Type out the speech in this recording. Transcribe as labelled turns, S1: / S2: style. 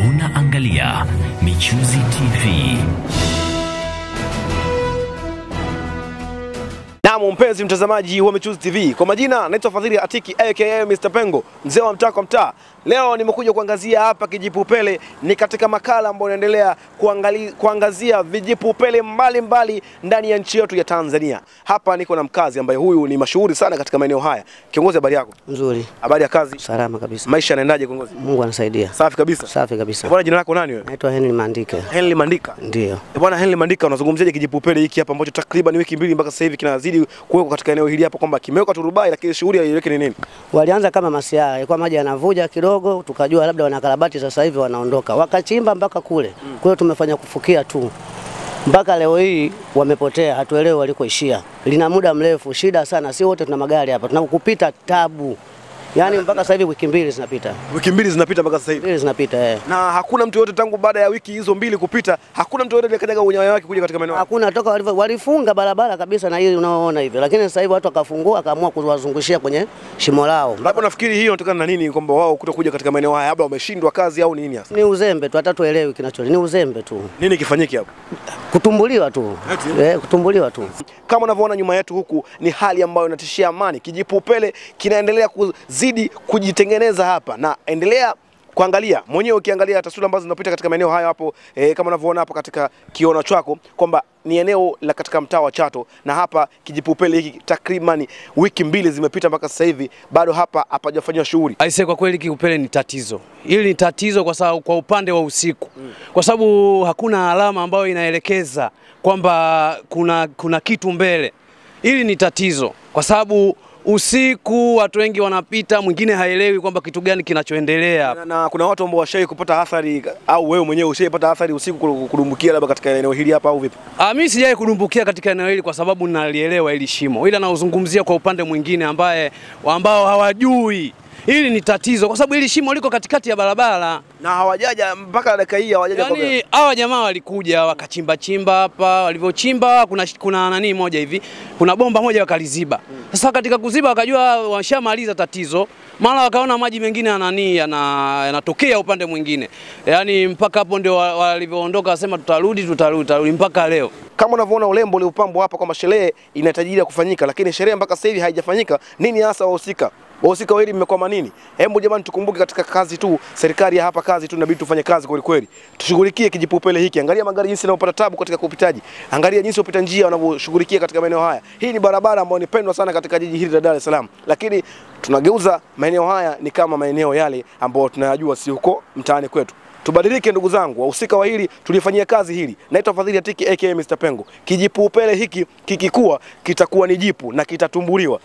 S1: Unaangalia Michuzi TV.
S2: Naam, mpenzi mtazamaji wa Michuzi TV. Kwa majina naitwa Fadhili Atiki aka Mr. Pengo, mzee wa mtaa kwa mtaa. Leo nimekuja kuangazia hapa kijipupele, ni katika makala ambayo inaendelea kuangazia vijipupele mbalimbali ndani ya nchi yetu ya Tanzania. Hapa niko na mkazi ambaye huyu ni mashuhuri sana katika maeneo haya. Kiongozi, habari yako?
S3: Nzuri.
S2: Habari ya kazi?
S3: Salama kabisa.
S2: Maisha yanaendaje kiongozi?
S3: Mungu anasaidia.
S2: Safi kabisa.
S3: Safi kabisa.
S2: Bwana, jina lako nani wewe?
S3: Naitwa Henry Mandika.
S2: Henry Mandika.
S3: Ndio.
S2: Bwana Henry Mandika, unazungumziaje kijipupele hiki hapa ambacho takriban wiki mbili mpaka sasa hivi kinazidi kuwekwa katika eneo hili hapa, kwamba kimewekwa turubai lakini shughuli haieleweki ni nini?
S3: Walianza kama masiara, ilikuwa maji yanavuja kidogo, tukajua labda wanakarabati, sasa hivi wanaondoka. Wakachimba mpaka kule. Kwa hiyo tumefanya kufukia tu. Mpaka leo hii wamepotea, hatuelewi walikoishia. Lina muda mrefu, shida sana. Si wote tuna magari hapa. Tunakupita tabu. Yaani mpaka sasa hivi wiki mbili zinapita.
S2: Wiki mbili zinapita mpaka sasa hivi.
S3: Mbili zinapita
S2: Na hakuna mtu yote tangu baada ya wiki hizo mbili kupita, hakuna mtu yote aliyekajaga unyayo wake kuja katika maeneo.
S3: Hakuna, toka walifunga barabara kabisa na hii unaoona hivi. Lakini sasa hivi watu wakafungua, akaamua kuwazungushia kwenye shimo lao.
S2: Labda nafikiri hiyo inatokana na nini, kwamba wao kutokuja katika maeneo haya, labda wameshindwa kazi au nini hasa?
S3: Ni uzembe tu, hata tuelewi kinacholi. Ni uzembe tu.
S2: Nini kifanyike hapo?
S3: Kutumbuliwa tu. Kutumbuliwa tu.
S2: Kama unavyoona nyuma yetu huku ni hali ambayo inatishia amani. Kijipupele kinaendelea kuzidi kujitengeneza hapa, na endelea kuangalia mwenyewe, ukiangalia taswira ambazo zinapita katika maeneo haya hapo, kama unavyoona hapa katika kiona chako kwamba ni eneo la katika mtaa wa Chato, na hapa kijipupele hiki takriban wiki mbili zimepita mpaka sasa hivi bado hapa hapajafanywa shughuli.
S4: Aise, kwa kweli kijipupele ni tatizo. Hili ni tatizo kwa sababu kwa upande wa usiku. Kwa sababu hakuna alama ambayo inaelekeza kwamba kuna kitu mbele. Hili ni tatizo kwa sababu usiku watu wengi wanapita, mwingine haelewi kwamba kitu gani kinachoendelea.
S2: Na kuna watu ambao washai kupata athari, au wewe mwenyewe ushaipata athari usiku kudumbukia labda katika eneo hili hapa au vipi?
S4: Mimi sijai kudumbukia katika eneo hili kwa sababu nalielewa hili shimo. Ila nauzungumzia kwa upande mwingine ambao hawajui. Hili ni tatizo kwa sababu hili shimo liko katikati ya barabara
S2: na hawajaja mpaka dakika hii, hawajaja.
S4: Yaani hawa jamaa walikuja wakachimba hapa, walivyochimba kuna nani moja hivi, kuna bomba moja wakaliziba. Sasa katika kuziba wakajua washamaliza tatizo, mara wakaona maji mengine yanatokea upande mwingine. Yaani mpaka hapo ndio walivyoondoka wasema tutarudi mpaka leo.
S2: Kama unavyoona ulembo ule upambo hapa kwamba sherehe inahitajika kufanyika, lakini sherehe mpaka sasa hivi haijafanyika. Nini hasa wahusika? Wahusika wa hili mmekwama nini? Hebu jamani, tukumbuke katika kazi tu, serikali ya hapa kazi tu, inabidi tufanye kazi kweli kweli. Tushughulikie kijipupele hiki. Angalia magari jinsi yanapata tabu katika kupitaji. Angalia jinsi wapita njia wanavyoshughulikia katika maeneo haya. Hii ni barabara ambayo ni pendwa sana katika jiji hili la Dar es Salaam. Lakini tunageuza maeneo haya ni kama maeneo yale ambayo tunayajua si huko mtaani kwetu. Tubadilike ndugu zangu, wahusika wa hili tulifanyia kazi hili. Naitwa Fadhili Atiki aka Mr. Pengo. Kijipupele hiki kikikua kitakuwa ni jipu na kitatumbuliwa.